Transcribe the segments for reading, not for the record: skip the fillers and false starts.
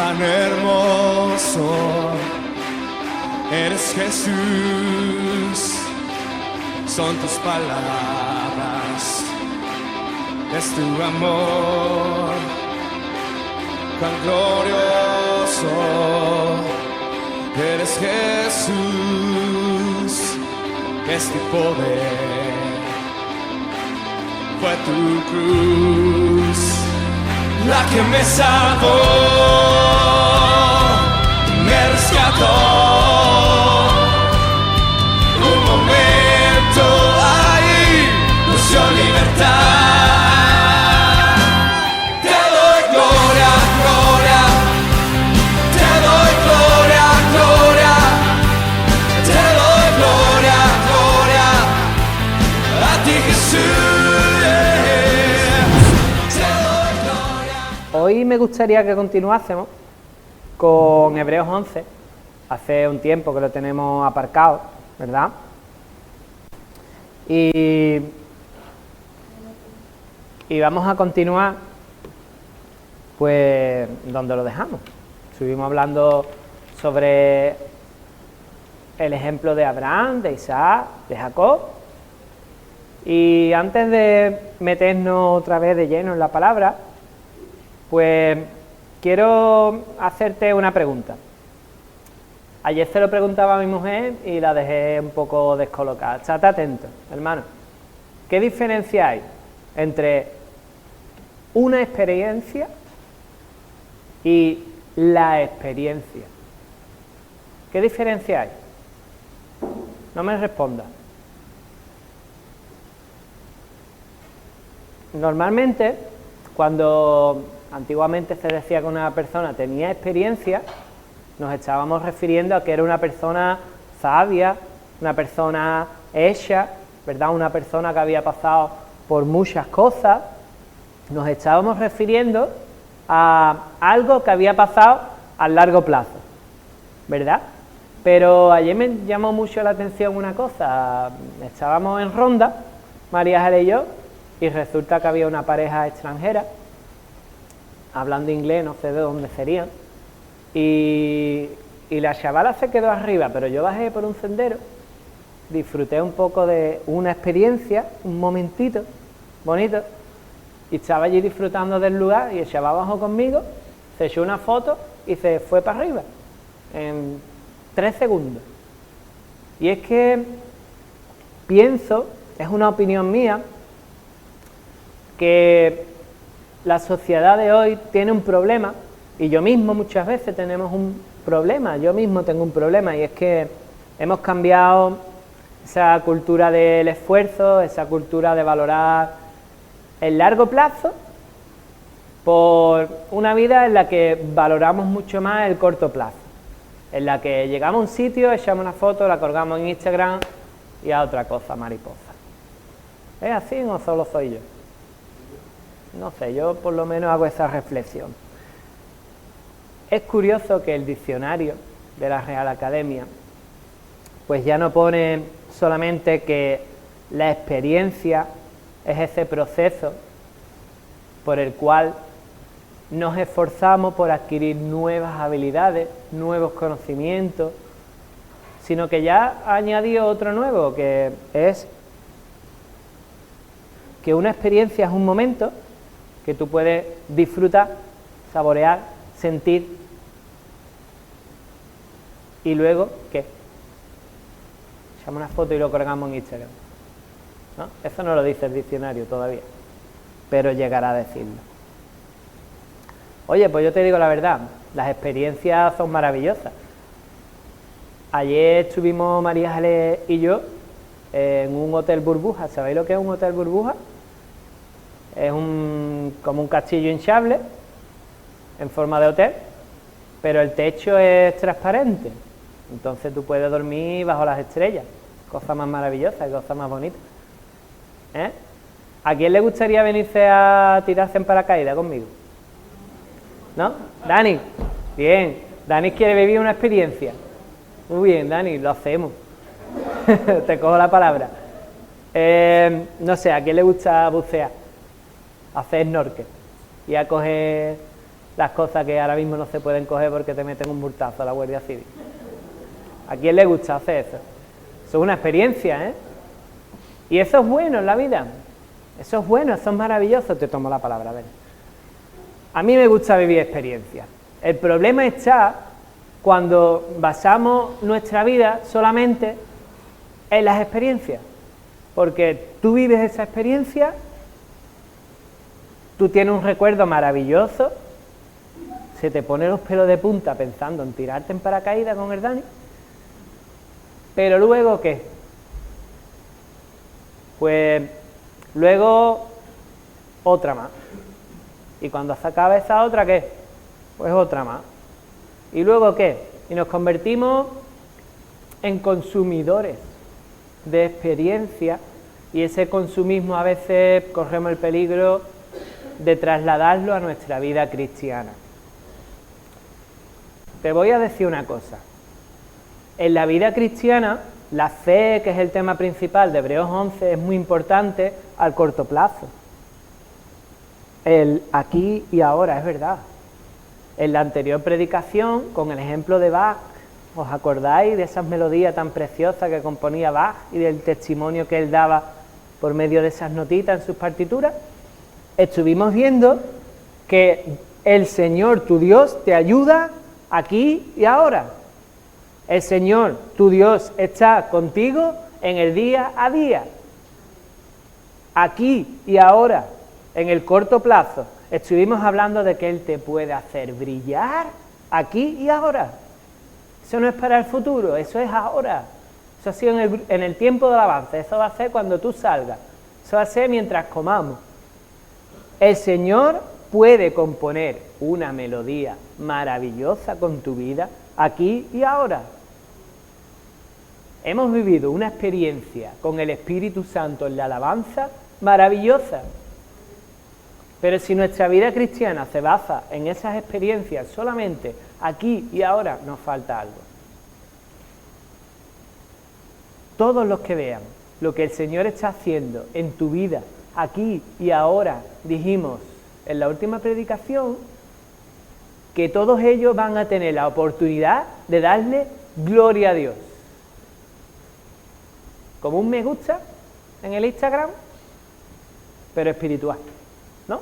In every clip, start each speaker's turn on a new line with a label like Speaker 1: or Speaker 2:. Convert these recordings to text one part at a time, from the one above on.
Speaker 1: tan hermoso, eres Jesús, son tus palabras, es tu amor, tan glorioso, eres Jesús, es tu poder, fue tu cruz la que me salvó, me rescató. Un momento ahí, nos dio libertad. Te doy gloria, gloria, te doy gloria, gloria, te doy gloria, gloria, a ti Jesús. Te doy gloria.
Speaker 2: Hoy me gustaría que continuásemos con Hebreos 11, hace un tiempo que lo tenemos aparcado, ¿verdad? Y vamos a continuar, pues, donde lo dejamos. Estuvimos hablando sobre el ejemplo de Abraham, de Isaac, de Jacob. Y antes de meternos otra vez de lleno en la palabra, pues quiero hacerte una pregunta. Ayer se lo preguntaba a mi mujer y la dejé un poco descolocada. Estate atento, hermano. ¿Qué diferencia hay entre una experiencia y la experiencia? ¿Qué diferencia hay? No me respondas. Normalmente, cuando antiguamente se decía que una persona tenía experiencia, nos estábamos refiriendo a que era una persona sabia, una persona hecha, ¿verdad? Una persona que había pasado por muchas cosas. Nos estábamos refiriendo a algo que había pasado a largo plazo, ¿verdad? Pero ayer me llamó mucho la atención una cosa. Estábamos en ronda, María Jara y yo, y resulta que había una pareja extranjera hablando inglés, no sé de dónde serían, y la chavala se quedó arriba, pero yo bajé por un sendero, disfruté un poco de una experiencia, un momentito bonito, y estaba allí disfrutando del lugar, y el chaval bajó conmigo, se echó una foto y se fue para arriba en 3 segundos. Y es que pienso, es una opinión mía, que la sociedad de hoy tiene un problema, y yo mismo muchas veces tenemos un problema, yo mismo tengo un problema, y es que hemos cambiado esa cultura del esfuerzo, esa cultura de valorar el largo plazo por una vida en la que valoramos mucho más el corto plazo, en la que llegamos a un sitio, echamos una foto, la colgamos en Instagram y a otra cosa, mariposa. ¿Es así o solo soy yo? No sé, yo por lo menos hago esa reflexión. Es curioso que el diccionario de la Real Academia pues ya no pone solamente que la experiencia es ese proceso por el cual nos esforzamos por adquirir nuevas habilidades, nuevos conocimientos, sino que ya ha añadido otro nuevo, que es que una experiencia es un momento que tú puedes disfrutar, saborear, sentir, y luego, ¿qué? Echamos una foto y lo colgamos en Instagram, ¿no? Eso no lo dice el diccionario todavía, pero llegará a decirlo. Oye, pues yo te digo la verdad, las experiencias son maravillosas. Ayer estuvimos María Jale y yo en un hotel burbuja. ¿Sabéis lo que es un hotel burbuja? Es como un castillo hinchable en forma de hotel, pero el techo es transparente, entonces tú puedes dormir bajo las estrellas. Cosa más maravillosa, cosa más bonita, ¿eh? ¿A quién le gustaría venirse a tirarse en paracaídas conmigo? ¿No? Dani, bien, Dani quiere vivir una experiencia. Muy bien, Dani, lo hacemos. Te cojo la palabra. No sé, ¿a quién le gusta bucear? Hacer snorkel y a coger las cosas que ahora mismo no se pueden coger porque te meten un multazo a la Guardia Civil. ¿A quién le gusta hacer eso? Eso es una experiencia, ¿eh? Y eso es bueno en la vida. Eso es bueno, eso es maravilloso. Te tomo la palabra, a ver. A mí me gusta vivir experiencias. El problema está cuando basamos nuestra vida solamente en las experiencias. Porque tú vives esa experiencia, tú tienes un recuerdo maravilloso, se te ponen los pelos de punta pensando en tirarte en paracaídas con el Dani, pero luego ¿qué? Pues luego otra más. Y cuando se acaba esa otra, ¿qué? Pues otra más. ¿Y luego qué? Y nos convertimos en consumidores de experiencia, y ese consumismo a veces corremos el peligro de trasladarlo a nuestra vida cristiana. Te voy a decir una cosa. En la vida cristiana, la fe, que es el tema principal de Hebreos 11, es muy importante al corto plazo. El aquí y ahora, es verdad. En la anterior predicación, con el ejemplo de Bach, ¿os acordáis de esas melodías tan preciosas que componía Bach y del testimonio que él daba por medio de esas notitas en sus partituras? Estuvimos viendo que el Señor, tu Dios, te ayuda aquí y ahora. El Señor, tu Dios, está contigo en el día a día. Aquí y ahora, en el corto plazo, estuvimos hablando de que Él te puede hacer brillar aquí y ahora. Eso no es para el futuro, eso es ahora. Eso ha sido en el tiempo del avance, eso va a ser cuando tú salgas, eso va a ser mientras comamos. El Señor puede componer una melodía maravillosa con tu vida aquí y ahora. Hemos vivido una experiencia con el Espíritu Santo en la alabanza maravillosa. Pero si nuestra vida cristiana se basa en esas experiencias solamente aquí y ahora, nos falta algo. Todos los que vean lo que el Señor está haciendo en tu vida aquí y ahora, dijimos en la última predicación, que todos ellos van a tener la oportunidad de darle gloria a Dios. Como un me gusta en el Instagram, pero espiritual, ¿no?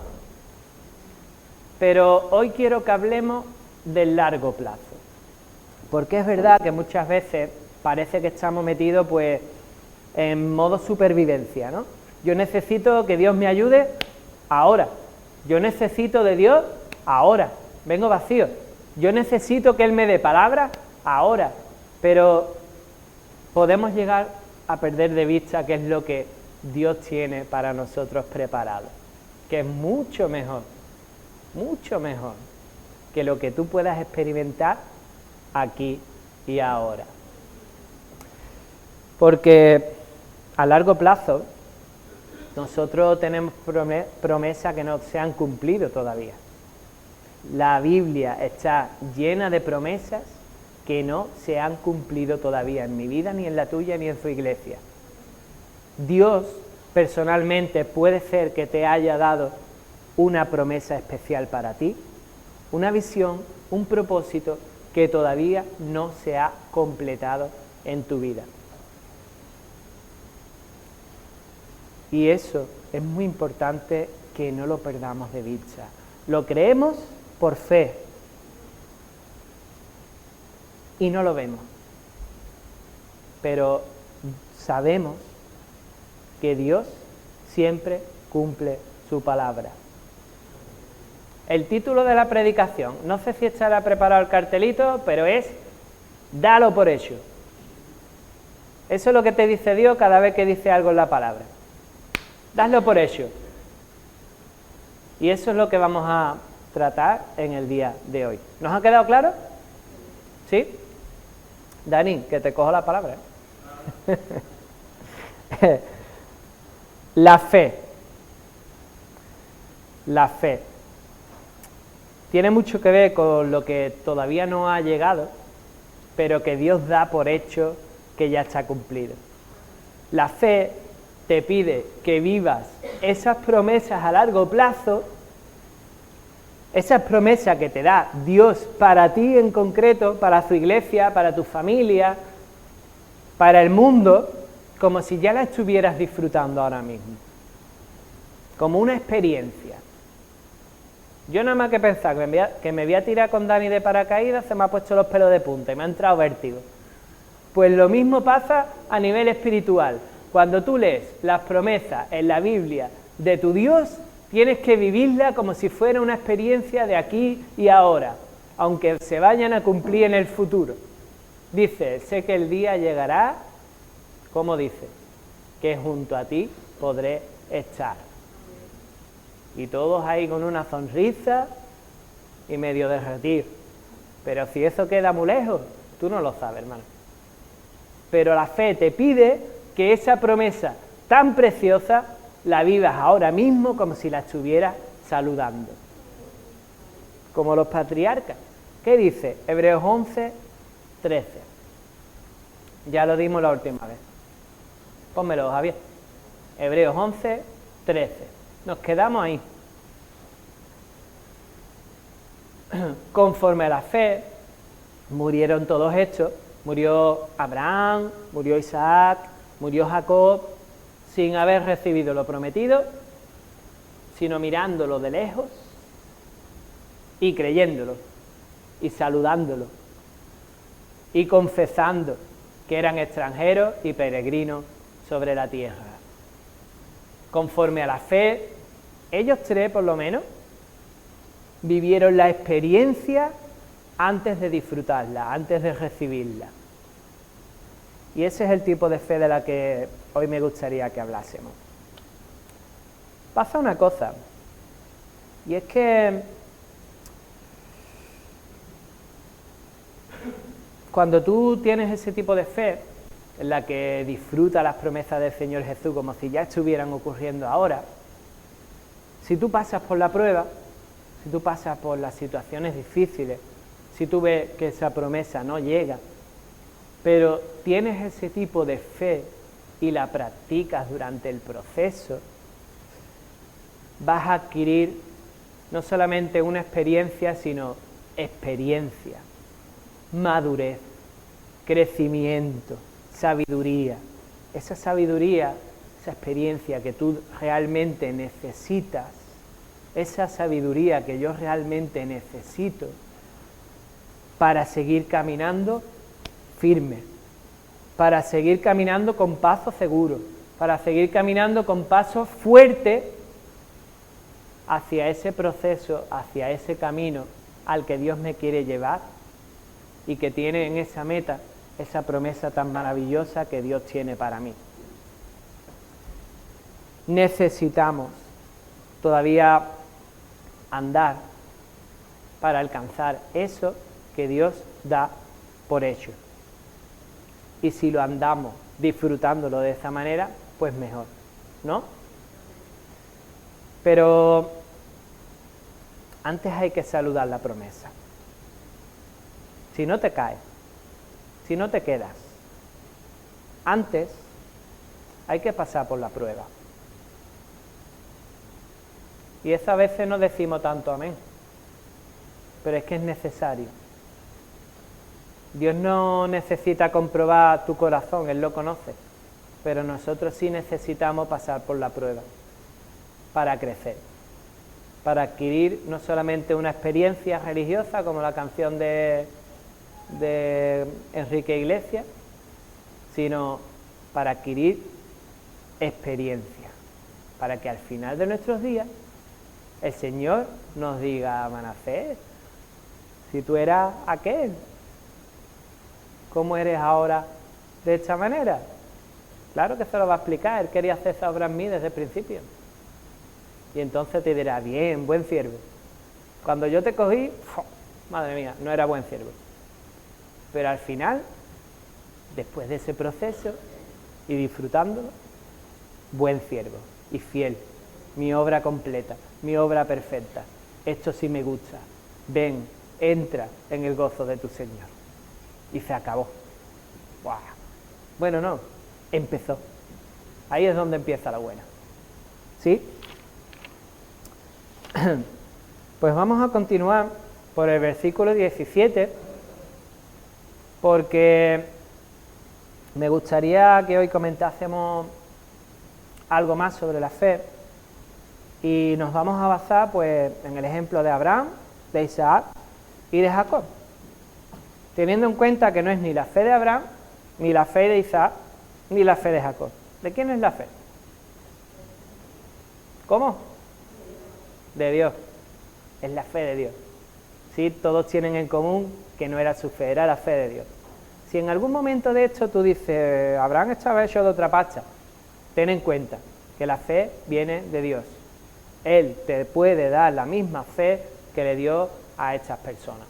Speaker 2: Pero hoy quiero que hablemos del largo plazo, porque es verdad que muchas veces parece que estamos metidos pues en modo supervivencia, ¿no? Yo necesito que Dios me ayude ahora, yo necesito de Dios ahora, vengo vacío, yo necesito que Él me dé palabras ahora, pero podemos llegar a perder de vista qué es lo que Dios tiene para nosotros preparado, que es mucho mejor que lo que tú puedas experimentar aquí y ahora. Porque a largo plazo nosotros tenemos promesas que no se han cumplido todavía. La Biblia está llena de promesas que no se han cumplido todavía en mi vida, ni en la tuya, ni en su iglesia. Dios personalmente puede ser que te haya dado una promesa especial para ti, una visión, un propósito que todavía no se ha completado en tu vida. Y eso es muy importante que no lo perdamos de vista. Lo creemos por fe y no lo vemos, pero sabemos que Dios siempre cumple su palabra. El título de la predicación, no sé si estará preparado el cartelito, pero es dalo por hecho. Eso es lo que te dice Dios cada vez que dice algo en la palabra. Dadlo por hecho. Y eso es lo que vamos a tratar en el día de hoy. ¿Nos ha quedado claro? ¿Sí? Dani, que te cojo la palabra. La fe. La fe. Tiene mucho que ver con lo que todavía no ha llegado, pero que Dios da por hecho que ya está cumplido. La fe te pide que vivas esas promesas a largo plazo Esa promesa que te da Dios para ti en concreto, para su iglesia, para tu familia, para el mundo, como si ya la estuvieras disfrutando ahora mismo. Como una experiencia. Yo nada más que pensar que me voy a tirar con Dani de paracaídas, se me ha puesto los pelos de punta y me ha entrado vértigo. Pues lo mismo pasa a nivel espiritual. Cuando tú lees las promesas en la Biblia de tu Dios, tienes que vivirla como si fuera una experiencia de aquí y ahora, aunque se vayan a cumplir en el futuro. Dice, sé que el día llegará, ¿cómo dice? Que junto a ti podré estar. Y todos ahí con una sonrisa y medio derretir. Pero si eso queda muy lejos, tú no lo sabes, hermano. Pero la fe te pide que esa promesa tan preciosa la vivas ahora mismo como si la estuvieras saludando. Como los patriarcas. ¿Qué dice? Hebreos 11, 13. Ya lo dimos la última vez. Pónmelo, Javier. Hebreos 11, 13. Nos quedamos ahí. Conforme a la fe, murieron todos estos. Murió Abraham, murió Isaac, murió Jacob, sin haber recibido lo prometido, sino mirándolo de lejos y creyéndolo, y saludándolo, y confesando que eran extranjeros y peregrinos sobre la tierra. Conforme a la fe, ellos tres por lo menos vivieron la experiencia antes de disfrutarla, antes de recibirla. Y ese es el tipo de fe de la que hoy me gustaría que hablásemos. Pasa una cosa, y es que cuando tú tienes ese tipo de fe, en la que disfruta las promesas del Señor Jesús como si ya estuvieran ocurriendo ahora, si tú pasas por la prueba, si tú pasas por las situaciones difíciles, si tú ves que esa promesa no llega, pero tienes ese tipo de fe y la practicas durante el proceso, vas a adquirir no solamente una experiencia, sino experiencia, madurez, crecimiento, sabiduría. Esa sabiduría, esa experiencia que tú realmente necesitas, esa sabiduría que yo realmente necesito para seguir caminando firme, para seguir caminando con paso seguro, para seguir caminando con paso fuerte hacia ese proceso, hacia ese camino al que Dios me quiere llevar y que tiene en esa meta esa promesa tan maravillosa que Dios tiene para mí. Necesitamos todavía andar para alcanzar eso que Dios da por hecho. Y si lo andamos disfrutándolo de esa manera, pues mejor, ¿no? Pero antes hay que saludar la promesa. Si no te caes, si no te quedas, antes hay que pasar por la prueba. Y eso a veces no decimos tanto amén, pero es que es necesario. Dios no necesita comprobar tu corazón, Él lo conoce, pero nosotros sí necesitamos pasar por la prueba para crecer, para adquirir no solamente una experiencia religiosa como la canción de Enrique Iglesias, sino para adquirir experiencia, para que al final de nuestros días el Señor nos diga: Manasés, si tú eras aquel, ¿cómo eres ahora de esta manera? Claro que se lo va a explicar, Él quería hacer esa obra en mí desde el principio. Y entonces te dirá: bien, buen siervo. Cuando yo te cogí, madre mía, no era buen siervo. Pero al final, después de ese proceso y disfrutándolo, buen siervo y fiel, mi obra completa, mi obra perfecta, esto sí me gusta, ven, entra en el gozo de tu Señor. Y se acabó. ¡Buah! Bueno, no, empezó. Ahí es donde empieza la buena. ¿Sí? Pues vamos a continuar por el versículo 17, porque me gustaría que hoy comentásemos algo más sobre la fe y nos vamos a basar pues en el ejemplo de Abraham, de Isaac y de Jacob, teniendo en cuenta que no es ni la fe de Abraham, ni la fe de Isaac, ni la fe de Jacob. ¿De quién es la fe? ¿Cómo? De Dios. Es la fe de Dios. ¿Sí? Todos tienen en común que no era su fe, era la fe de Dios. Si en algún momento de esto tú dices, Abraham estaba hecho de otra pasta, ten en cuenta que la fe viene de Dios. Él te puede dar la misma fe que le dio a estas personas,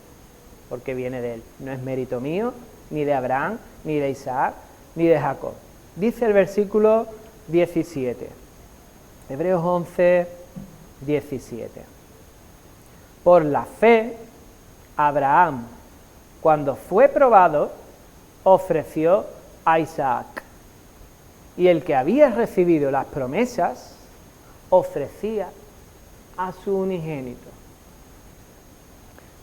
Speaker 2: porque viene de Él. No es mérito mío, ni de Abraham, ni de Isaac, ni de Jacob. Dice el versículo 17, Hebreos 11, 17. Por la fe, Abraham, cuando fue probado, ofreció a Isaac. Y el que había recibido las promesas, ofrecía a su unigénito.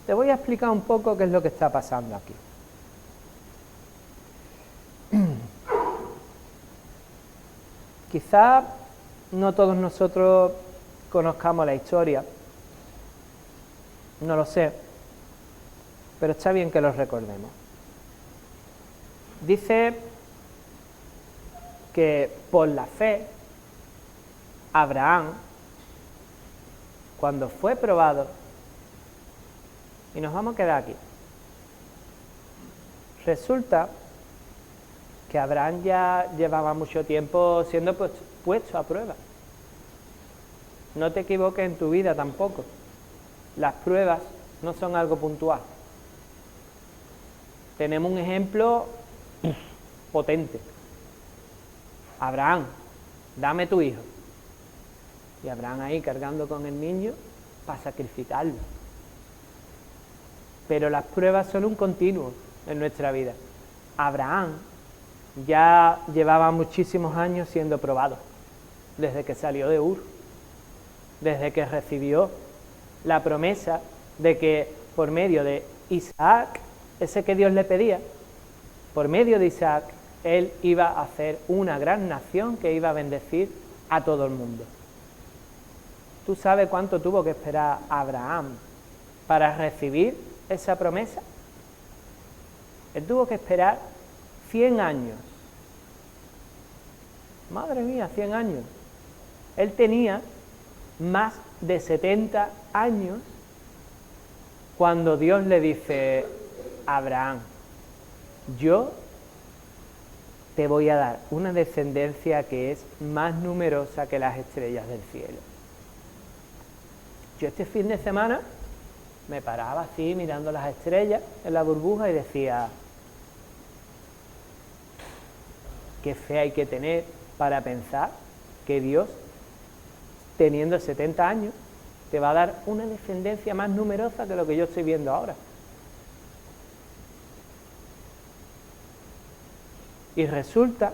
Speaker 2: Te voy a explicar un poco qué es lo que está pasando aquí. Quizá no todos nosotros conozcamos la historia, no lo sé, pero está bien que lo recordemos. Dice que por la fe, Abraham, cuando fue probado, y nos vamos a quedar aquí, resulta que Abraham ya llevaba mucho tiempo siendo puesto a prueba. No te equivoques en tu vida tampoco. Las pruebas no son algo puntual. Tenemos un ejemplo potente. Abraham, dame tu hijo. Y Abraham ahí cargando con el niño para sacrificarlo. Pero las pruebas son un continuo en nuestra vida. Abraham ya llevaba muchísimos años siendo probado, desde que salió de Ur, desde que recibió la promesa de que por medio de Isaac, ese que Dios le pedía, por medio de Isaac, él iba a hacer una gran nación que iba a bendecir a todo el mundo. ¿Tú sabes cuánto tuvo que esperar Abraham para recibir esa promesa? Él tuvo que esperar 100 años. Madre mía, 100 años. Él tenía más de 70 años cuando Dios le dice, Abraham, yo te voy a dar una descendencia que es más numerosa que las estrellas del cielo. Yo este fin de semana me paraba así mirando las estrellas en la burbuja y decía, qué fe hay que tener para pensar que Dios, teniendo 70 años, te va a dar una descendencia más numerosa que lo que yo estoy viendo ahora. Y resulta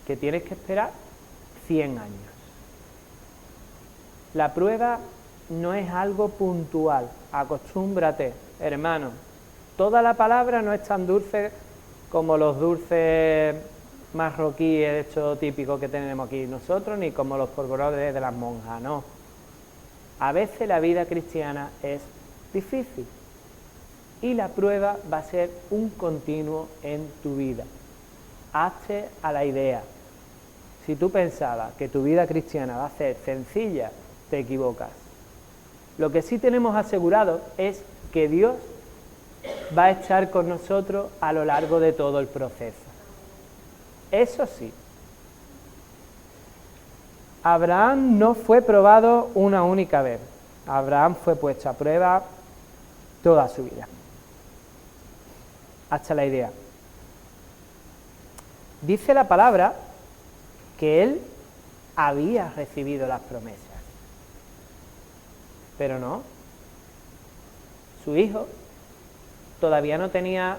Speaker 2: que tienes que esperar 100 años. La prueba no es algo puntual. Acostúmbrate, hermano. Toda la palabra no es tan dulce como los dulces marroquíes, estos típicos que tenemos aquí nosotros, ni como los polvorones de las monjas, no. A veces la vida cristiana es difícil y la prueba va a ser un continuo en tu vida. Hazte a la idea. Si tú pensabas que tu vida cristiana va a ser sencilla, te equivocas. Lo que sí tenemos asegurado es que Dios va a estar con nosotros a lo largo de todo el proceso. Eso sí, Abraham no fue probado una única vez. Abraham fue puesto a prueba toda su vida. Hasta la idea. Dice la palabra que él había recibido las promesas. Pero no. Su hijo todavía no tenía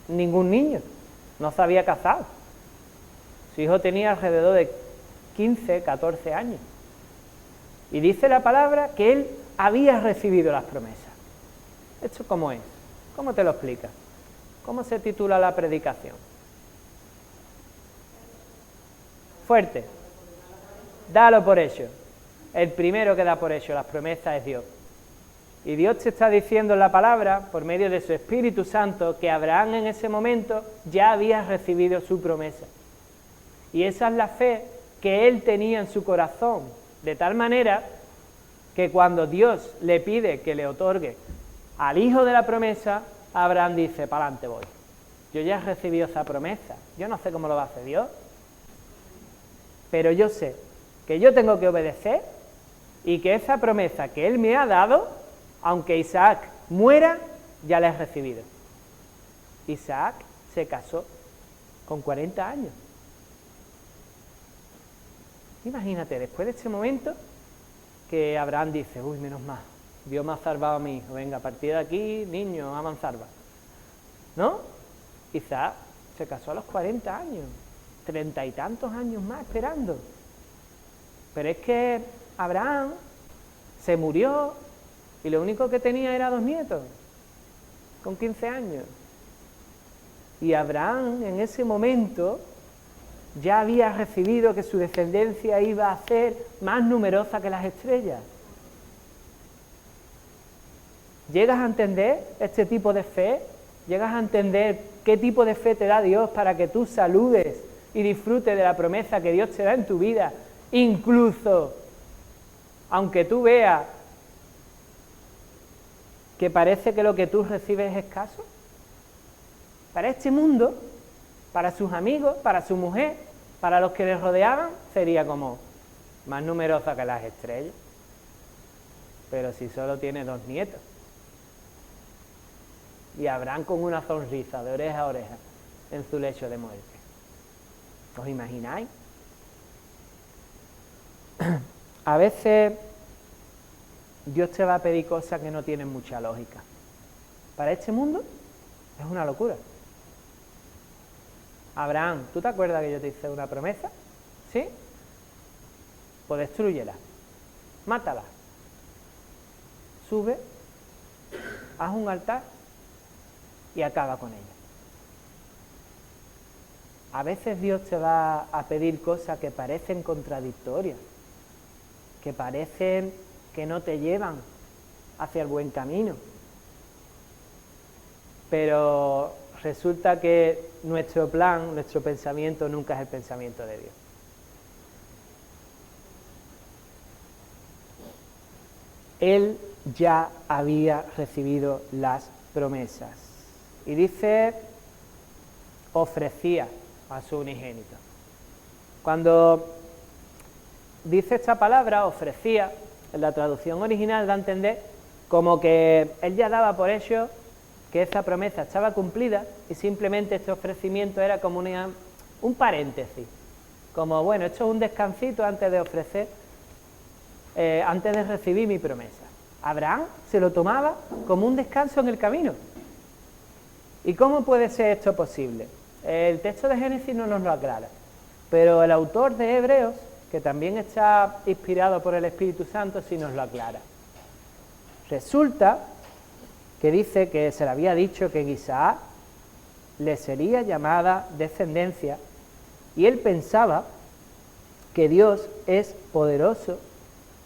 Speaker 2: ningún niño. No se había casado. Su hijo tenía alrededor de 15, 14 años. Y dice la palabra que él había recibido las promesas. ¿Esto cómo es? ¿Cómo te lo explica? ¿Cómo se titula la predicación? Fuerte. Dalo por hecho. El primero que da por hecho las promesas es Dios. Y Dios te está diciendo en la palabra, por medio de su Espíritu Santo, que Abraham en ese momento ya había recibido su promesa. Y esa es la fe que él tenía en su corazón, de tal manera que cuando Dios le pide que le otorgue al hijo de la promesa, Abraham dice, para adelante voy. Yo ya he recibido esa promesa, yo no sé cómo lo va a hacer Dios, pero yo sé que yo tengo que obedecer y que esa promesa que él me ha dado, aunque Isaac muera, ya la he recibido. Isaac se casó con 40 años. Imagínate, después de este momento, que Abraham dice, uy, menos mal, Dios me ha salvado a mi hijo, venga, a partir de aquí, niño, a salva. ¿No? Isaac se casó a los 40 años, 30 y tantos años más esperando. Pero es que Abraham se murió y lo único que tenía era 2 nietos, con 15 años. Y Abraham en ese momento ya había recibido que su descendencia iba a ser más numerosa que las estrellas. ¿Llegas a entender este tipo de fe? ¿Llegas a entender qué tipo de fe te da Dios para que tú saludes y disfrutes de la promesa que Dios te da en tu vida? Incluso, aunque tú veas que parece que lo que tú recibes es escaso. Para este mundo, para sus amigos, para su mujer, para los que les rodeaban, sería como más numerosa que las estrellas. Pero si solo tiene 2 nietos. Y Abraham con una sonrisa de oreja a oreja en su lecho de muerte. ¿Os imagináis? A veces Dios te va a pedir cosas que no tienen mucha lógica. Para este mundo es una locura. Abraham, ¿tú te acuerdas que yo te hice una promesa? ¿Sí? Pues destrúyela, mátala, sube, haz un altar y acaba con ella. A veces Dios te va a pedir cosas que parecen contradictorias, que parecen que no te llevan hacia el buen camino. Pero resulta que nuestro plan, nuestro pensamiento nunca es el pensamiento de Dios. Él ya había recibido las promesas. Y dice, ofrecía a su unigénito. Cuando dice esta palabra, ofrecía, en la traducción original da a entender como que él ya daba por hecho que esa promesa estaba cumplida y simplemente este ofrecimiento era como un paréntesis. Como, bueno, esto es un descansito antes de ofrecer, antes de recibir mi promesa. Abraham se lo tomaba como un descanso en el camino. ¿Y cómo puede ser esto posible? El texto de Génesis no nos lo aclara, pero el autor de Hebreos, que también está inspirado por el Espíritu Santo, sí nos lo aclara. Resulta que dice que se le había dicho que en Isaac le sería llamada descendencia, y él pensaba que Dios es poderoso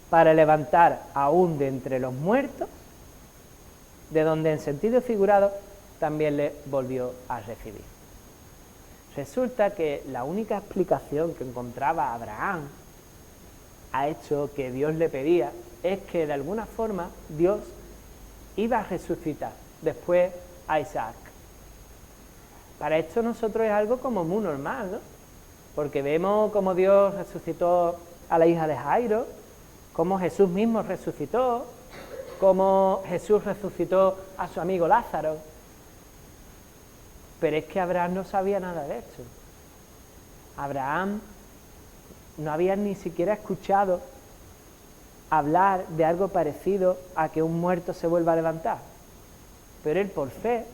Speaker 2: para levantar aún de entre los muertos, de donde en sentido figurado también le volvió a recibir. Resulta que la única explicación que encontraba Abraham a esto que Dios le pedía es que de alguna forma Dios iba a resucitar después a Isaac. Para esto nosotros es algo como muy normal, ¿no? Porque vemos cómo Dios resucitó a la hija de Jairo, cómo Jesús mismo resucitó, cómo Jesús resucitó a su amigo Lázaro. Pero es que Abraham no sabía nada de esto. Abraham no había ni siquiera escuchado hablar de algo parecido a que un muerto se vuelva a levantar. Pero él por fe,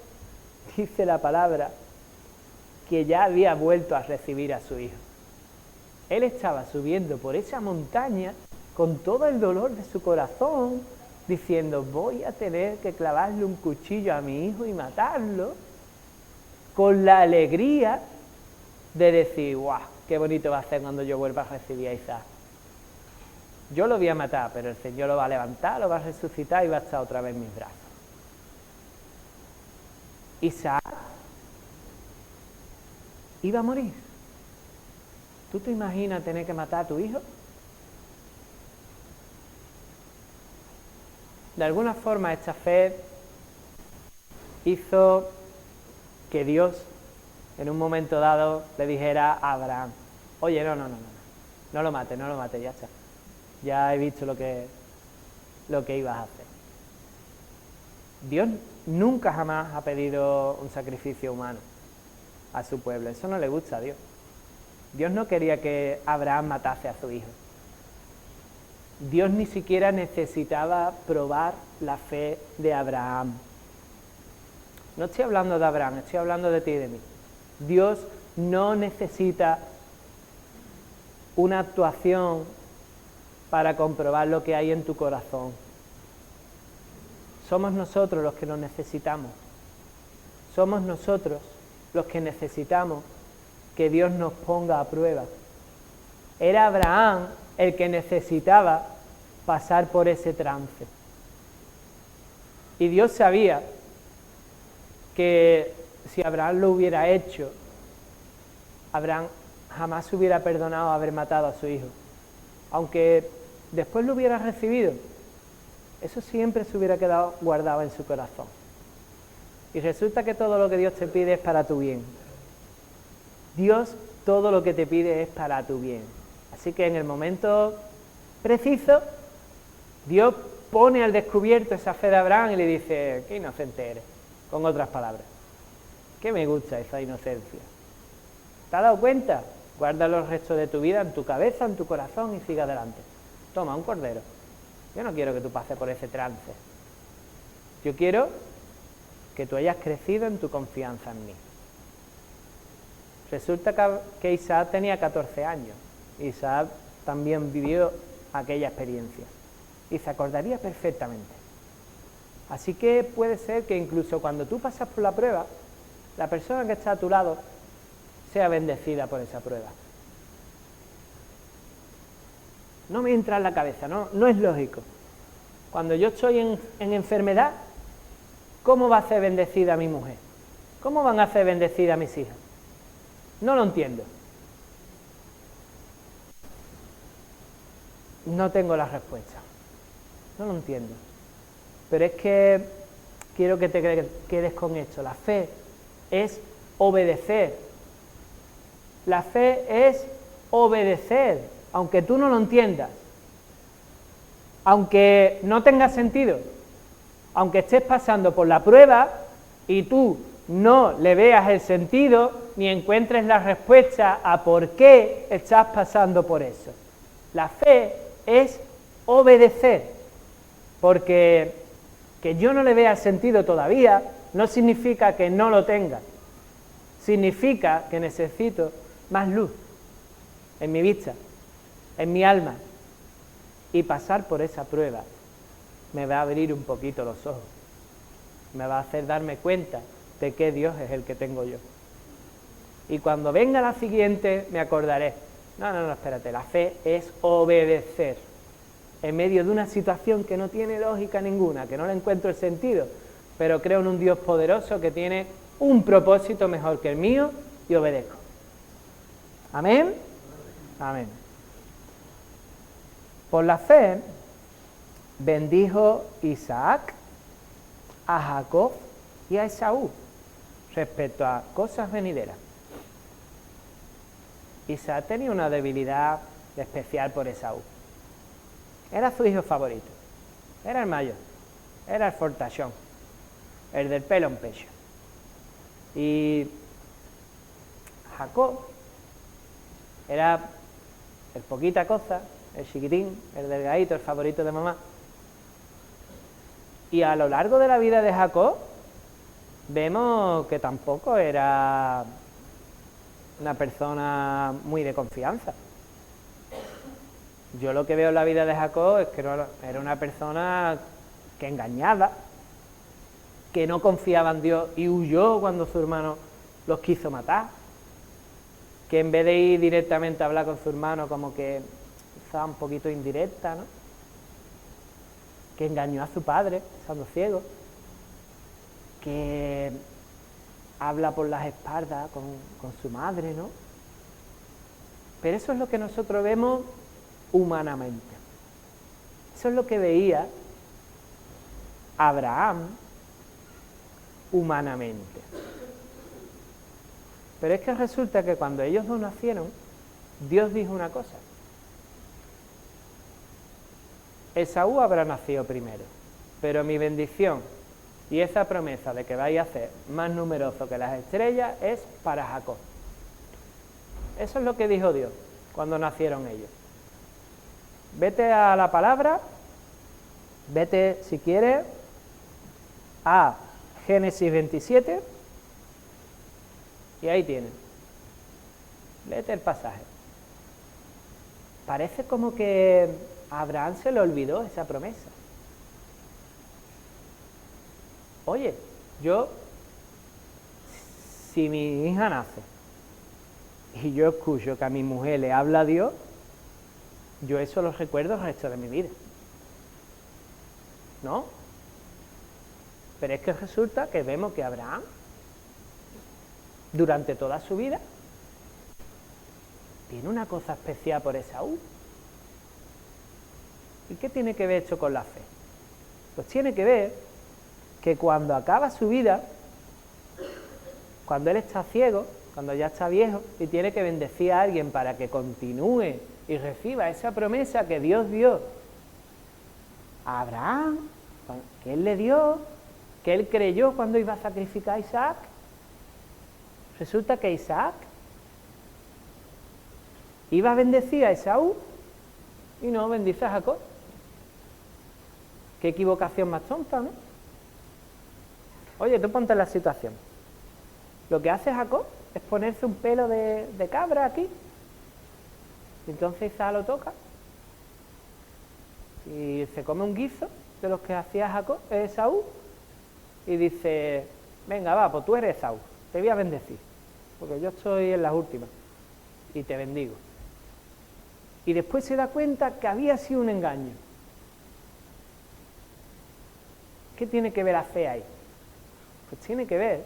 Speaker 2: dice la palabra, que ya había vuelto a recibir a su hijo. Él estaba subiendo por esa montaña con todo el dolor de su corazón, diciendo, voy a tener que clavarle un cuchillo a mi hijo y matarlo, con la alegría de decir, ¡guau! ¡Qué bonito va a ser cuando yo vuelva a recibir a Isaac! Yo lo voy a matar, pero el Señor lo va a levantar, lo va a resucitar y va a estar otra vez en mis brazos. Isaac iba a morir. ¿Tú te imaginas tener que matar a tu hijo? De alguna forma esta fe hizo que Dios en un momento dado le dijera a Abraham, oye, no lo mates, ya está. Ya he visto lo que ibas a hacer. Dios nunca jamás ha pedido un sacrificio humano a su pueblo, eso no le gusta a Dios. Dios no quería que Abraham matase a su hijo. Dios ni siquiera necesitaba probar la fe de Abraham. No estoy hablando de Abraham, estoy hablando de ti y de mí. Dios no necesita una actuación para comprobar lo que hay en tu corazón. Somos nosotros los que nos necesitamos. Somos nosotros los que necesitamos que Dios nos ponga a prueba. Era Abraham el que necesitaba pasar por ese trance. Y Dios sabía que si Abraham lo hubiera hecho, Abraham jamás se hubiera perdonado haber matado a su hijo. Aunque después lo hubiera recibido, eso siempre se hubiera quedado guardado en su corazón. Y resulta que todo lo que Dios te pide es para tu bien. Dios todo lo que te pide es para tu bien. Así que en el momento preciso, Dios pone al descubierto esa fe de Abraham y le dice, qué inocente eres, con otras palabras. Qué me gusta esa inocencia. ¿Te has dado cuenta? Guarda los restos de tu vida en tu cabeza, en tu corazón y sigue adelante. Toma, un cordero. Yo no quiero que tú pases por ese trance. Yo quiero que tú hayas crecido en tu confianza en mí. Resulta que Isaac tenía 14 años. Isaac también vivió aquella experiencia y se acordaría perfectamente. Así que puede ser que incluso cuando tú pasas por la prueba, la persona que está a tu lado sea bendecida por esa prueba. No me entra en la cabeza, no es lógico. Cuando yo estoy en enfermedad, ¿cómo va a ser bendecida mi mujer? ¿Cómo van a ser bendecidas mis hijas? No lo entiendo. No tengo la respuesta. No lo entiendo. Pero es que quiero que te quedes con esto. La fe es obedecer. La fe es obedecer, aunque tú no lo entiendas. Aunque no tenga sentido. Aunque estés pasando por la prueba y tú no le veas el sentido ni encuentres la respuesta a por qué estás pasando por eso. La fe es obedecer, porque que yo no le vea el sentido todavía no significa que no lo tenga. Significa que necesito más luz en mi vista, en mi alma, y pasar por esa prueba me va a abrir un poquito los ojos, me va a hacer darme cuenta de qué Dios es el que tengo yo. Y cuando venga la siguiente me acordaré, no, espérate, la fe es obedecer en medio de una situación que no tiene lógica ninguna, que no le encuentro el sentido, pero creo en un Dios poderoso que tiene un propósito mejor que el mío y obedezco. ¿Amén? Amén. Por la fe bendijo Isaac a Jacob y a Esaú respecto a cosas venideras. Isaac tenía una debilidad especial por Esaú. Era su hijo favorito, era el mayor, era el fortachón, el del pelo en pecho. Y Jacob era el poquita cosa, el chiquitín, el delgadito, el favorito de mamá. Y a lo largo de la vida de Jacob vemos que tampoco era una persona muy de confianza. Yo lo que veo en la vida de Jacob es que era una persona que engañaba, que no confiaba en Dios y huyó cuando su hermano los quiso matar, que en vez de ir directamente a hablar con su hermano, como que estaba un poquito indirecta, ¿no? Que engañó a su padre, estando ciego, que habla por las espaldas con su madre, ¿no? Pero eso es lo que nosotros vemos humanamente. Eso es lo que veía Abraham humanamente. Pero es que resulta que cuando ellos dos nacieron, Dios dijo una cosa. Esaú habrá nacido primero, pero mi bendición y esa promesa de que vais a ser más numerosos que las estrellas es para Jacob. Eso es lo que dijo Dios cuando nacieron ellos. Vete a la palabra, vete si quieres a Génesis 27 y ahí tienes. Léete el pasaje. Parece como que a Abraham se le olvidó esa promesa. Oye, si mi hija nace y yo escucho que a mi mujer le habla a Dios, yo eso lo recuerdo el resto de mi vida. ¿No? Pero es que resulta que vemos que Abraham, durante toda su vida, tiene una cosa especial por Esaú. ¿Y qué tiene que ver esto con la fe? Pues tiene que ver que cuando acaba su vida, cuando él está ciego, cuando ya está viejo y tiene que bendecir a alguien para que continúe y reciba esa promesa que Dios dio a Abraham, que él le dio, que él creyó cuando iba a sacrificar a Isaac, resulta que Isaac iba a bendecir a Esaú y no bendice a Jacob. Qué equivocación más tonta, ¿no? Oye, tú ponte en la situación. Lo que hace Jacob es ponerse un pelo de cabra aquí. Y entonces Isaac lo toca y se come un guiso de los que hacía Jacob, Esaú, y dice, venga, va, pues tú eres Esaú, te voy a bendecir, porque yo estoy en las últimas, y te bendigo. Y después se da cuenta que había sido un engaño. ¿Qué tiene que ver la fe ahí? Pues tiene que ver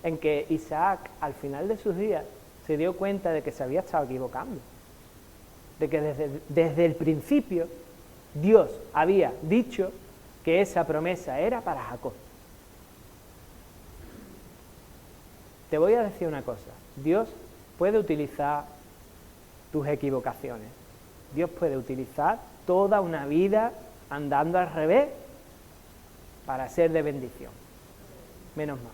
Speaker 2: en que Isaac, al final de sus días, se dio cuenta de que se había estado equivocando, de que desde el principio Dios había dicho que esa promesa era para Jacob. Te voy a decir una cosa, Dios puede utilizar tus equivocaciones, Dios puede utilizar toda una vida andando al revés para ser de bendición, menos mal.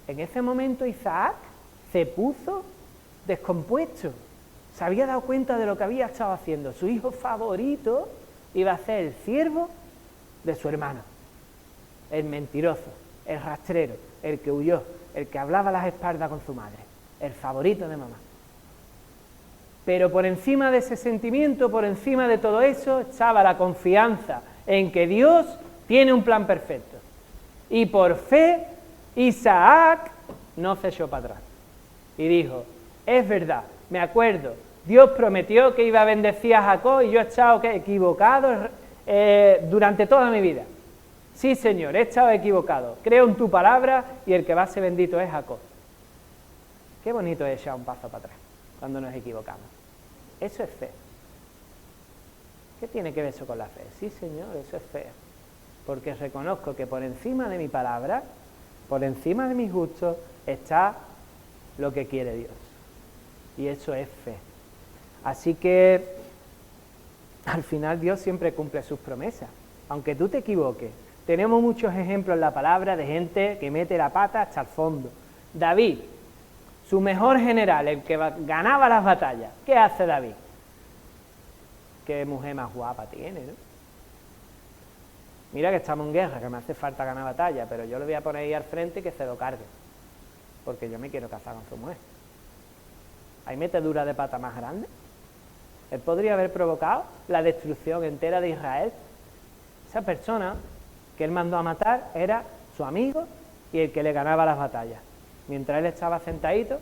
Speaker 2: En ese momento Isaac se puso descompuesto, se había dado cuenta de lo que había estado haciendo. Su hijo favorito iba a ser el siervo de su hermano, el mentiroso, el rastrero, el que huyó, el que hablaba a las espaldas con su madre, el favorito de mamá. Pero por encima de ese sentimiento, por encima de todo eso, estaba la confianza en que Dios tiene un plan perfecto. Y por fe, Isaac no se echó para atrás y dijo, es verdad, me acuerdo, Dios prometió que iba a bendecir a Jacob y yo he estado equivocado durante toda mi vida. Sí, Señor, he estado equivocado, creo en tu palabra y el que va a ser bendito es Jacob. Qué bonito es echar un paso para atrás cuando nos equivocamos. Eso es fe. ¿Qué tiene que ver eso con la fe? Sí, Señor, eso es fe. Porque reconozco que por encima de mi palabra, por encima de mis gustos, está lo que quiere Dios. Y eso es fe. Así que, al final, Dios siempre cumple sus promesas. Aunque tú te equivoques. Tenemos muchos ejemplos en la palabra de gente que mete la pata hasta el fondo. David, su mejor general, el que ganaba las batallas. ¿Qué hace David? Qué mujer más guapa tiene, ¿no? Mira que estamos en guerra, que me hace falta ganar batalla, pero yo le voy a poner ahí al frente y que se lo cargue, porque yo me quiero casar con su mujer. ¿Hay metedura de pata más grande? Él podría haber provocado la destrucción entera de Israel. Esa persona que él mandó a matar era su amigo y el que le ganaba las batallas, mientras él estaba sentadito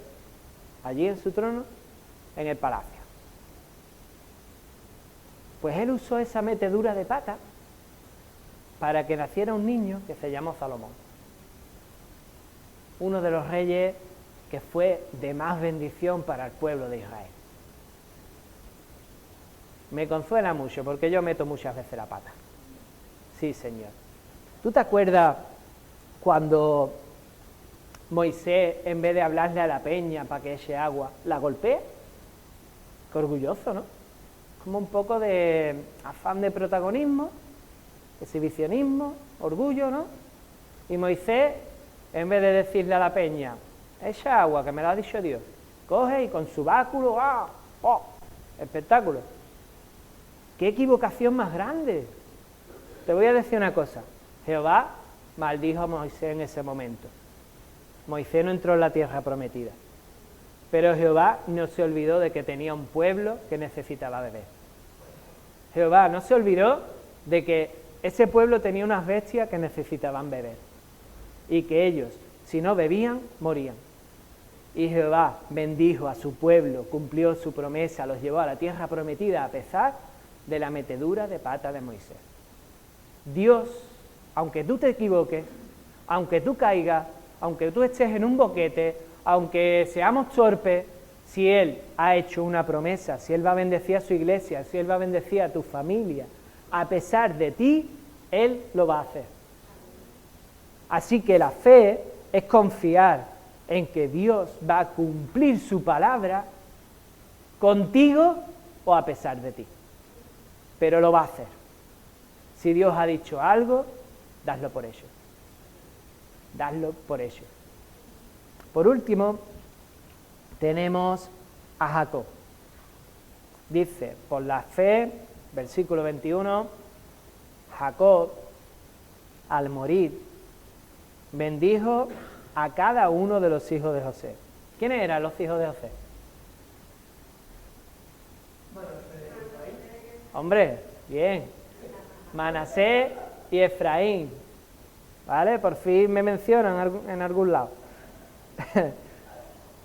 Speaker 2: allí en su trono, en el palacio. Pues él usó esa metedura de pata para que naciera un niño que se llamó Salomón, uno de los reyes que fue de más bendición para el pueblo de Israel. Me consuela mucho porque yo meto muchas veces la pata. Sí, Señor. ¿Tú te acuerdas cuando Moisés, en vez de hablarle a la peña para que eche agua, la golpea? Qué orgulloso, ¿no? Como un poco de afán de protagonismo, exhibicionismo, orgullo, ¿no? Y Moisés, en vez de decirle a la peña, echa agua, que me lo ha dicho Dios, coge y con su báculo, ¡oh! Espectáculo. ¡Qué equivocación más grande! Te voy a decir una cosa. Jehová maldijo a Moisés en ese momento. Moisés no entró en la tierra prometida. Pero Jehová no se olvidó de que tenía un pueblo que necesitaba beber. Jehová no se olvidó de que ese pueblo tenía unas bestias que necesitaban beber. Y que ellos, si no bebían, morían. Y Jehová bendijo a su pueblo, cumplió su promesa, los llevó a la tierra prometida a pesar de la metedura de pata de Moisés. Dios, aunque tú te equivoques, aunque tú caigas, aunque tú estés en un boquete, aunque seamos torpes, si Él ha hecho una promesa, si Él va a bendecir a su iglesia, si Él va a bendecir a tu familia, a pesar de ti, Él lo va a hacer. Así que la fe es confiar en que Dios va a cumplir su palabra contigo o a pesar de ti. Pero lo va a hacer. Si Dios ha dicho algo, dadlo por ello. Dadlo por ello. Por último, tenemos a Jacob. Dice, por la fe, versículo 21, Jacob, al morir, bendijo a cada uno de los hijos de José. ¿Quiénes eran los hijos de José? Hombre, bien. Manasés y Efraín. ¿Vale? Por fin me mencionan en algún lado.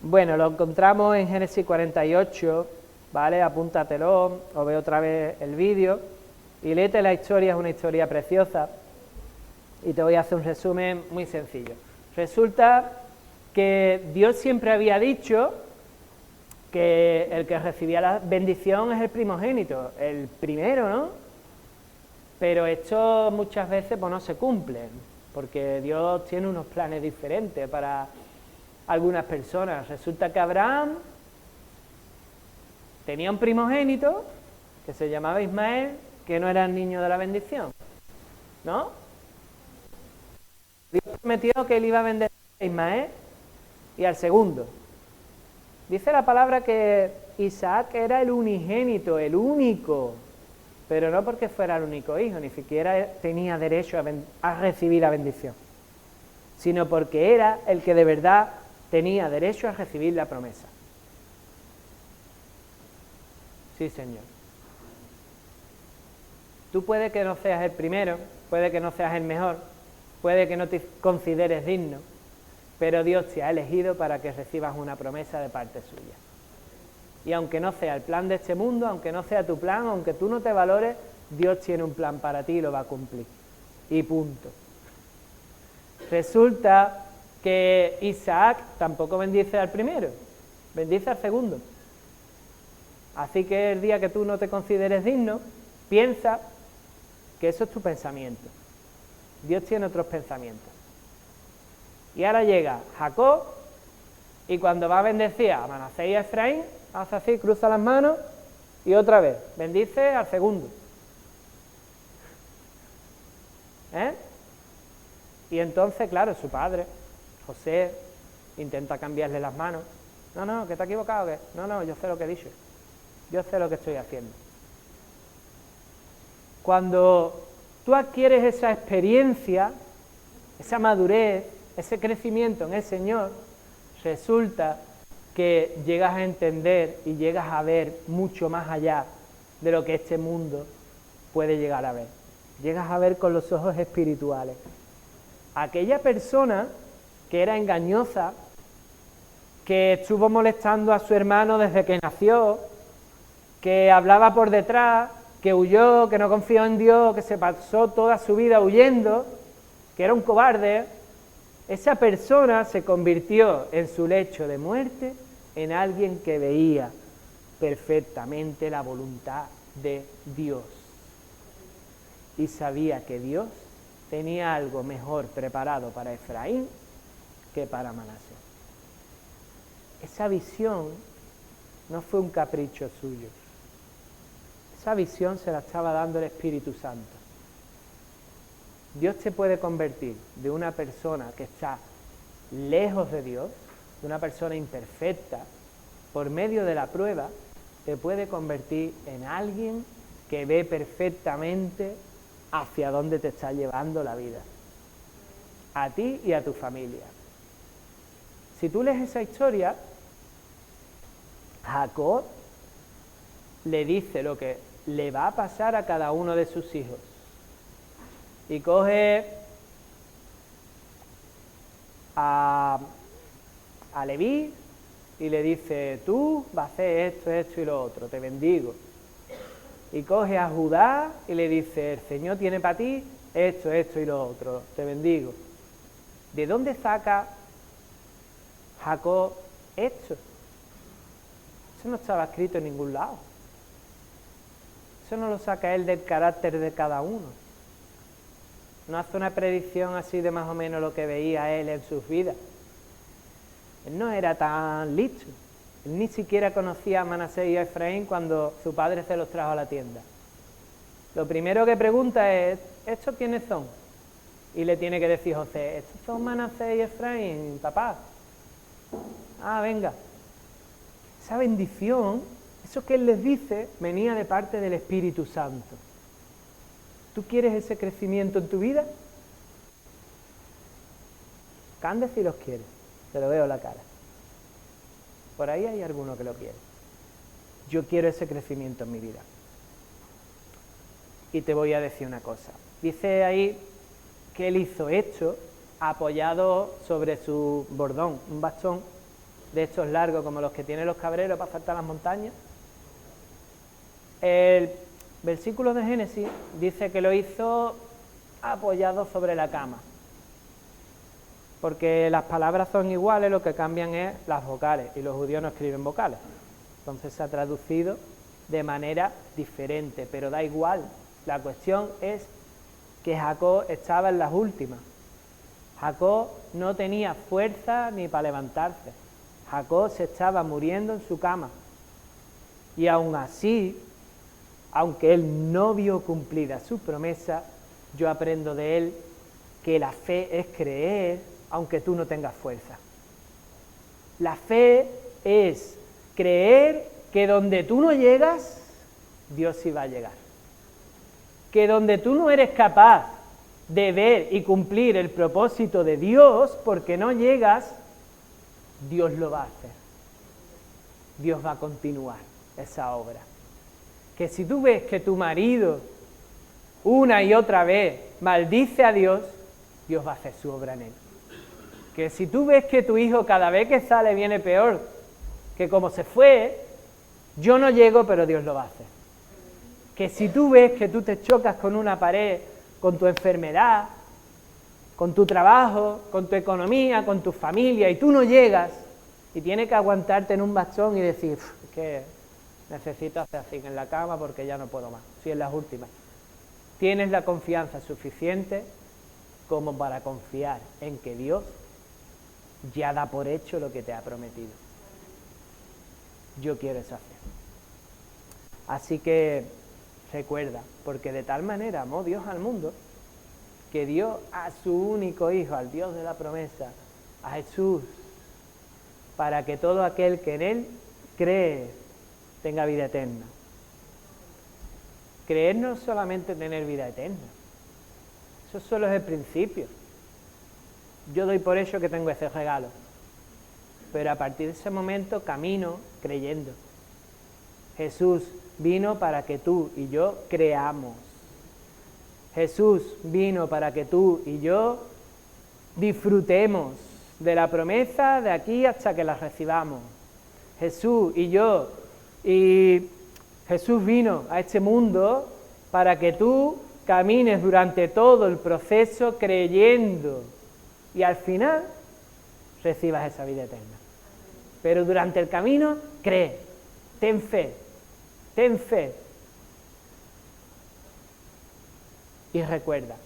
Speaker 2: Bueno, lo encontramos en Génesis 48, ¿vale? Apúntatelo, o ve otra vez el vídeo y léete la historia, es una historia preciosa. Y te voy a hacer un resumen muy sencillo. Resulta que Dios siempre había dicho que el que recibía la bendición es el primogénito, el primero, ¿no? Pero esto muchas veces pues, no se cumple, porque Dios tiene unos planes diferentes para algunas personas. Resulta que Abraham tenía un primogénito que se llamaba Ismael, que no era el niño de la bendición, ¿no? Dios prometió que él iba a bendecir a Ismael y al segundo. Dice la palabra que Isaac era el unigénito, el único, pero no porque fuera el único hijo, ni siquiera tenía derecho a recibir la bendición, sino porque era el que de verdad tenía derecho a recibir la promesa. Sí, Señor. Tú puede que no seas el primero, puede que no seas el mejor, puede que no te consideres digno, pero Dios te ha elegido para que recibas una promesa de parte suya. Y aunque no sea el plan de este mundo, aunque no sea tu plan, aunque tú no te valores, Dios tiene un plan para ti y lo va a cumplir. Y punto. Resulta que Isaac tampoco bendice al primero, bendice al segundo. Así que el día que tú no te consideres digno, piensa que eso es tu pensamiento. Dios tiene otros pensamientos. Y ahora llega Jacob y cuando va a bendecir a Manasés y a Efraín, hace así, cruza las manos y otra vez, bendice al segundo. Y entonces, claro, su padre, José, intenta cambiarle las manos. No, que te has equivocado. ¿Qué? No, yo sé lo que he dicho. Yo sé lo que estoy haciendo. Cuando tú adquieres esa experiencia, esa madurez, ese crecimiento en el Señor, resulta que llegas a entender y llegas a ver mucho más allá de lo que este mundo puede llegar a ver. Llegas a ver con los ojos espirituales. Aquella persona que era engañosa, que estuvo molestando a su hermano desde que nació, que hablaba por detrás, que huyó, que no confió en Dios, que se pasó toda su vida huyendo, que era un cobarde, esa persona se convirtió en su lecho de muerte en alguien que veía perfectamente la voluntad de Dios y sabía que Dios tenía algo mejor preparado para Efraín que para Manasés. Esa visión no fue un capricho suyo. Esa visión se la estaba dando el Espíritu Santo. Dios te puede convertir de una persona que está lejos de Dios, de una persona imperfecta, por medio de la prueba, te puede convertir en alguien que ve perfectamente hacia dónde te está llevando la vida, a ti y a tu familia. Si tú lees esa historia, Jacob le dice lo que le va a pasar a cada uno de sus hijos. Y coge a Leví y le dice, tú vas a hacer esto, esto y lo otro, te bendigo. Y coge a Judá y le dice, el Señor tiene para ti esto, esto y lo otro, te bendigo. ¿De dónde saca Jacob esto? Eso no estaba escrito en ningún lado. Eso no lo saca él del carácter de cada uno. No hace una predicción así de más o menos lo que veía él en sus vidas. Él no era tan listo. Él ni siquiera conocía a Manasés y a Efraín cuando su padre se los trajo a la tienda. Lo primero que pregunta es, ¿estos quiénes son? Y le tiene que decir José, estos son Manasés y Efraín, papá. Ah, venga. Esa bendición, eso que él les dice, venía de parte del Espíritu Santo. ¿Tú quieres ese crecimiento en tu vida? Cande si los quiere, te lo veo en la cara. Por ahí hay alguno que lo quiere. Yo quiero ese crecimiento en mi vida. Y te voy a decir una cosa. Dice ahí que él hizo esto apoyado sobre su bordón, un bastón de estos largos como los que tienen los cabreros para saltar las montañas. El versículo de Génesis dice que lo hizo apoyado sobre la cama, porque las palabras son iguales, lo que cambian es las vocales, y los judíos no escriben vocales, entonces se ha traducido de manera diferente, pero da igual, la cuestión es que Jacob estaba en las últimas. Jacob no tenía fuerza ni para levantarse, Jacob se estaba muriendo en su cama, y aún así, aunque él no vio cumplida su promesa, yo aprendo de él que la fe es creer aunque tú no tengas fuerza. La fe es creer que donde tú no llegas, Dios sí va a llegar. Que donde tú no eres capaz de ver y cumplir el propósito de Dios porque no llegas, Dios lo va a hacer. Dios va a continuar esa obra. Que si tú ves que tu marido una y otra vez maldice a Dios, Dios va a hacer su obra en él. Que si tú ves que tu hijo cada vez que sale viene peor que como se fue, yo no llego, pero Dios lo va a hacer. Que si tú ves que tú te chocas con una pared, con tu enfermedad, con tu trabajo, con tu economía, con tu familia, y tú no llegas, y tienes que aguantarte en un bastón y decir, que necesito hacer así en la cama porque ya no puedo más, si en las últimas. Tienes la confianza suficiente como para confiar en que Dios ya da por hecho lo que te ha prometido. Yo quiero esa fe. Así que recuerda, porque de tal manera amó Dios al mundo, que dio a su único Hijo, al Dios de la promesa, a Jesús, para que todo aquel que en Él cree tenga vida eterna. Creer no es solamente tener vida eterna, eso solo es el principio. Yo doy por hecho que tengo ese regalo, pero a partir de ese momento camino creyendo. Jesús vino para que tú y yo creamos. Jesús vino para que tú y yo disfrutemos de la promesa de aquí hasta que la recibamos. Jesús vino a este mundo para que tú camines durante todo el proceso creyendo y al final recibas esa vida eterna. Pero durante el camino, cree, ten fe, ten fe. Y recuerda,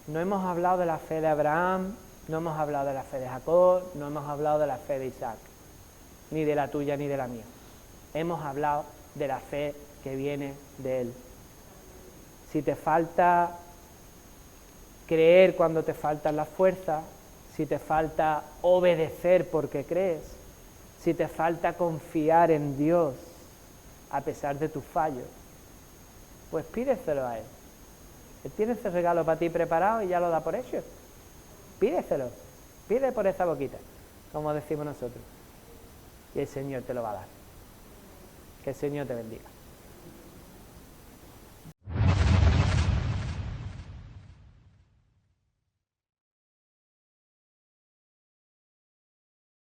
Speaker 2: no hemos hablado de la fe de Abraham, no hemos hablado de la fe de Jacob, no hemos hablado de la fe de Isaac, ni de la tuya ni de la mía. Hemos hablado de la fe que viene de Él. Si te falta creer cuando te faltan las fuerzas, si te falta obedecer porque crees, si te falta confiar en Dios a pesar de tus fallos, pues pídeselo a Él. Él tiene ese regalo para ti preparado y ya lo da por hecho. Pídeselo, pide por esa boquita, como decimos nosotros. Y el Señor te lo va a dar. Que el Señor te bendiga.